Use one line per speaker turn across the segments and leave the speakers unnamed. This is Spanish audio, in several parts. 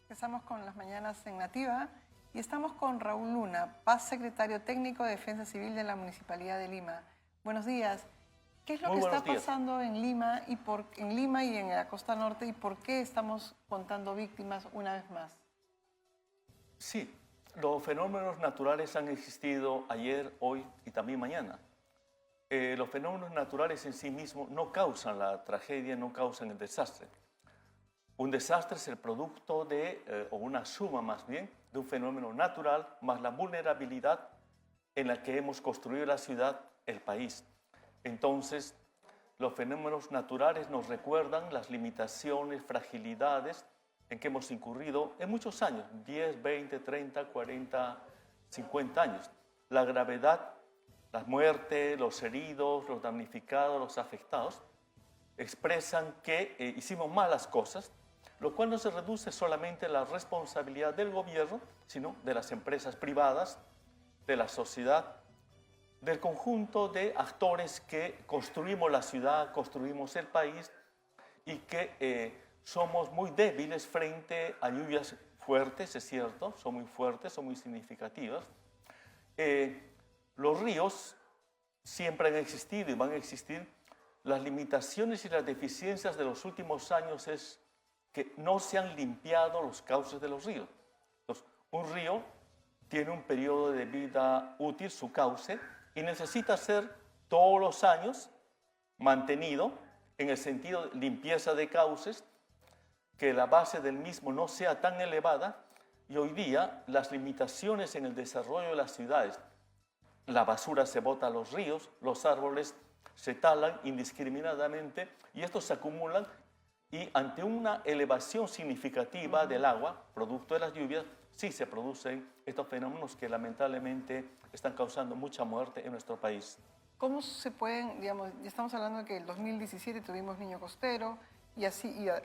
Empezamos con las mañanas en Nativa y estamos con Raúl Luna, Paz, secretario técnico de Defensa Civil de la Municipalidad de Lima. Buenos días. ¿Qué es lo que está pasando en Lima y en la costa norte y por qué estamos contando víctimas una vez más?
Sí, los fenómenos naturales han existido ayer, hoy y también mañana. Los fenómenos naturales en sí mismos no causan la tragedia, no causan el desastre. Un desastre es el producto de, o una suma más bien, de un fenómeno natural más la vulnerabilidad en la que hemos construido la ciudad, el país. Entonces, los fenómenos naturales nos recuerdan las limitaciones, fragilidades en que hemos incurrido en muchos años, 10, 20, 30, 40, 50 años. La gravedad, la muerte, los heridos, los damnificados, los afectados, expresan que hicimos malas cosas, lo cual no se reduce solamente a la responsabilidad del gobierno, sino de las empresas privadas, de la sociedad, del conjunto de actores que construimos la ciudad, construimos el país y que somos muy débiles frente a lluvias fuertes, es cierto, son muy fuertes, son muy significativas. Los ríos siempre han existido y van a existir. Las limitaciones y las deficiencias de los últimos años es que no se han limpiado los cauces de los ríos. Entonces, un río tiene un periodo de vida útil, su cauce, y necesita ser todos los años mantenido en el sentido de limpieza de cauces, que la base del mismo no sea tan elevada, y hoy día las limitaciones en el desarrollo de las ciudades, la basura se bota a los ríos, los árboles se talan indiscriminadamente y estos se acumulan y ante una elevación significativa del agua, producto de las lluvias, sí se producen estos fenómenos que lamentablemente están causando mucha muerte en nuestro país.
¿Cómo se pueden, digamos, ya estamos hablando de que en el 2017 tuvimos Niño Costero y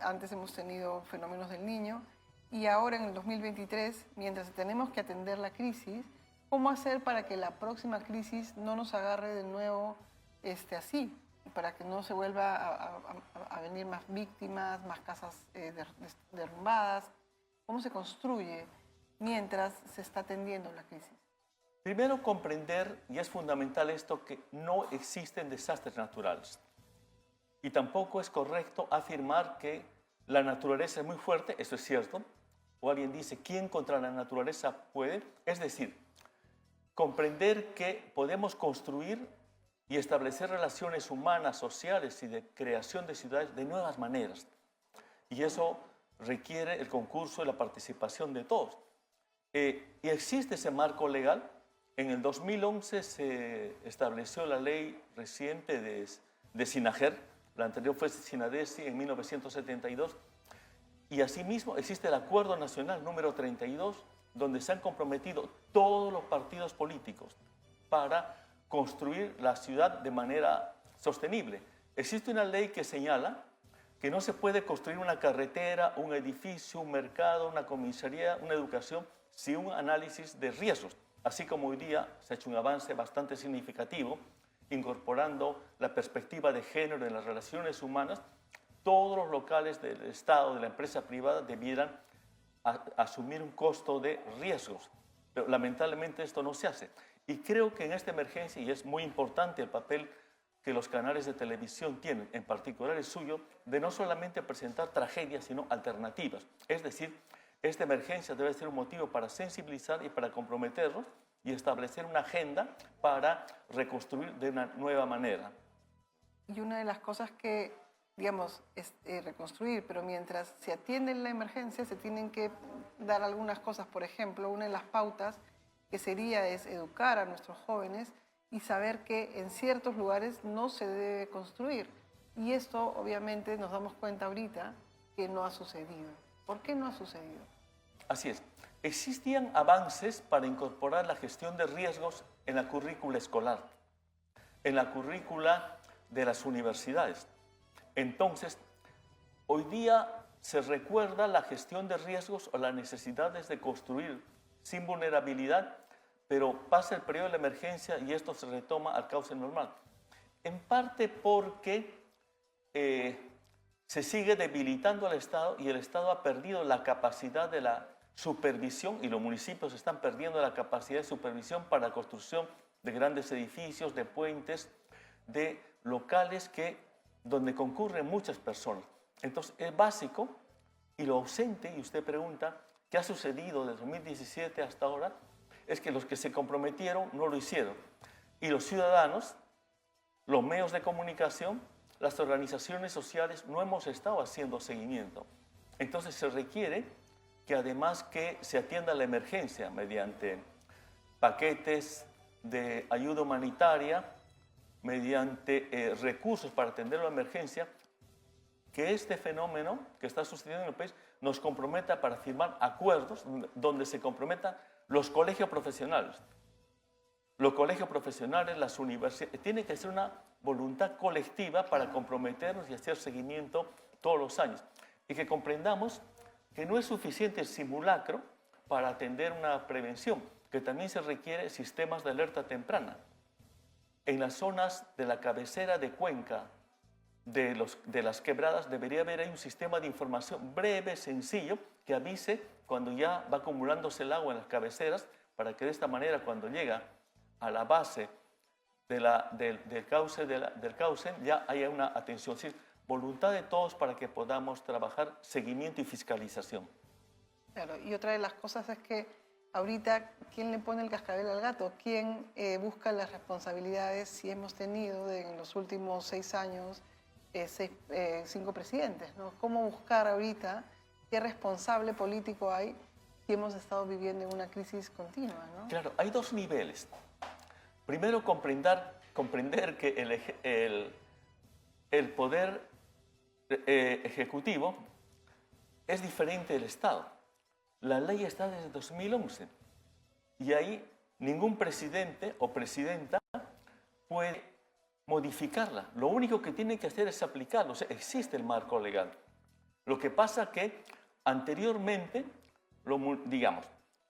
antes hemos tenido fenómenos del Niño y ahora en el 2023, mientras tenemos que atender la crisis, ¿cómo hacer para que la próxima crisis no nos agarre de nuevo así? Para que no se vuelva a venir más víctimas, más casas derrumbadas. ¿Cómo se construye mientras se está atendiendo la crisis?
Primero comprender, y es fundamental esto, que no existen desastres naturales. Y tampoco es correcto afirmar que la naturaleza es muy fuerte, eso es cierto. O alguien dice, ¿quién contra la naturaleza puede? Es decir, comprender que podemos construir y establecer relaciones humanas, sociales y de creación de ciudades de nuevas maneras. Y eso requiere el concurso y la participación de todos. Y existe ese marco legal. En el 2011 se estableció la ley reciente de SINAGER, la anterior fue SINADESI en 1972, y asimismo existe el Acuerdo Nacional número 32, donde se han comprometido todos los partidos políticos para construir la ciudad de manera sostenible. Existe una ley que señala que no se puede construir una carretera, un edificio, un mercado, una comisaría, una educación, sin un análisis de riesgos. Así como hoy día se ha hecho un avance bastante significativo, incorporando la perspectiva de género en las relaciones humanas, todos los locales del Estado, de la empresa privada, debieran asumir un costo de riesgos. Pero lamentablemente esto no se hace. Y creo que en esta emergencia, y es muy importante el papel que los canales de televisión tienen, en particular el suyo, de no solamente presentar tragedias, sino alternativas. Es decir, esta emergencia debe ser un motivo para sensibilizar y para comprometernos y establecer una agenda para reconstruir de una nueva manera.
Y una de las cosas que, digamos, es reconstruir, pero mientras se atiende la emergencia se tienen que dar algunas cosas. Por ejemplo, una de las pautas que sería es educar a nuestros jóvenes y saber que en ciertos lugares no se debe construir. Y esto obviamente nos damos cuenta ahorita que no ha sucedido. ¿Por qué no ha sucedido?
Así es. Existían avances para incorporar la gestión de riesgos en la currícula escolar, en la currícula de las universidades. Entonces, hoy día se recuerda la gestión de riesgos o las necesidades de construir sin vulnerabilidad, pero pasa el periodo de la emergencia y esto se retoma al cauce normal. En parte porque se sigue debilitando al Estado y el Estado ha perdido la capacidad de la supervisión y los municipios están perdiendo la capacidad de supervisión para la construcción de grandes edificios, de puentes, de locales donde concurren muchas personas. Entonces, es básico y lo ausente, y usted pregunta, ¿qué ha sucedido desde 2017 hasta ahora? Es que los que se comprometieron no lo hicieron. Y los ciudadanos, los medios de comunicación, las organizaciones sociales no hemos estado haciendo seguimiento. Entonces se requiere que además que se atienda la emergencia mediante paquetes de ayuda humanitaria, mediante recursos para atender la emergencia, que este fenómeno que está sucediendo en el país nos comprometa para firmar acuerdos donde se comprometan los colegios profesionales. Los colegios profesionales, las universidades, tiene que ser una voluntad colectiva para comprometernos y hacer seguimiento todos los años. Y que comprendamos que no es suficiente el simulacro para atender una prevención, que también se requiere sistemas de alerta temprana. En las zonas de la cabecera de cuenca de las quebradas debería haber ahí un sistema de información breve, sencillo, que avise cuando ya va acumulándose el agua en las cabeceras, para que de esta manera cuando llega a la base del cauce ya haya una atención. Sí, voluntad de todos para que podamos trabajar seguimiento y fiscalización.
Claro, y otra de las cosas es que ahorita, ¿quién le pone el cascabel al gato? ¿Quién busca las responsabilidades si hemos tenido en los últimos 6 años 5 presidentes, ¿no? ¿Cómo buscar ahorita qué responsable político hay si hemos estado viviendo en una crisis continua, ¿no?
Claro, hay 2 niveles. Primero, comprender que el poder ejecutivo es diferente del Estado. La ley está desde 2011 y ahí ningún presidente o presidenta puede modificarla. Lo único que tiene que hacer es aplicarlo. O sea, existe el marco legal. Lo que pasa que anteriormente, digamos,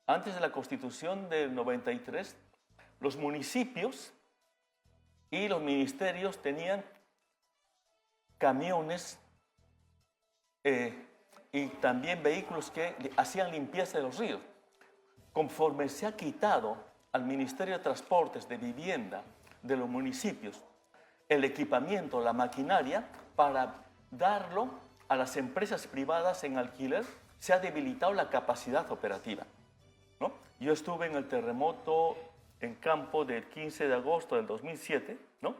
antes de la Constitución del 93, los municipios y los ministerios tenían camiones y también vehículos que hacían limpieza de los ríos. Conforme se ha quitado al Ministerio de Transportes, de Vivienda, de los municipios, el equipamiento, la maquinaria, para darlo a las empresas privadas en alquiler, se ha debilitado la capacidad operativa, ¿no? Yo estuve en el terremoto en campo del 15 de agosto del 2007, ¿no?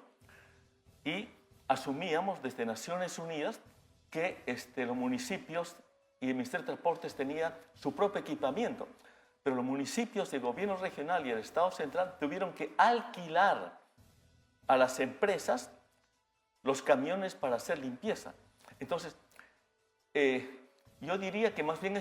Y asumíamos desde Naciones Unidas que los municipios y el Ministerio de Transportes tenían su propio equipamiento, pero los municipios, el gobierno regional y el Estado central tuvieron que alquilar a las empresas los camiones para hacer limpieza. Entonces, yo diría que más bien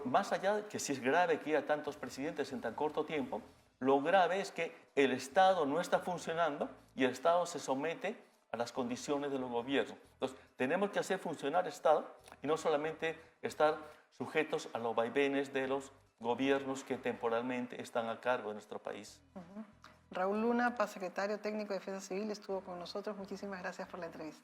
más allá de que si es grave que haya tantos presidentes en tan corto tiempo, lo grave es que el Estado no está funcionando y el Estado se somete a las condiciones de los gobiernos. Entonces, tenemos que hacer funcionar el Estado y no solamente estar sujetos a los vaivenes de los gobiernos que temporalmente están a cargo de nuestro país.
Raúl Luna, secretario técnico de Defensa Civil, estuvo con nosotros. Muchísimas gracias por la entrevista.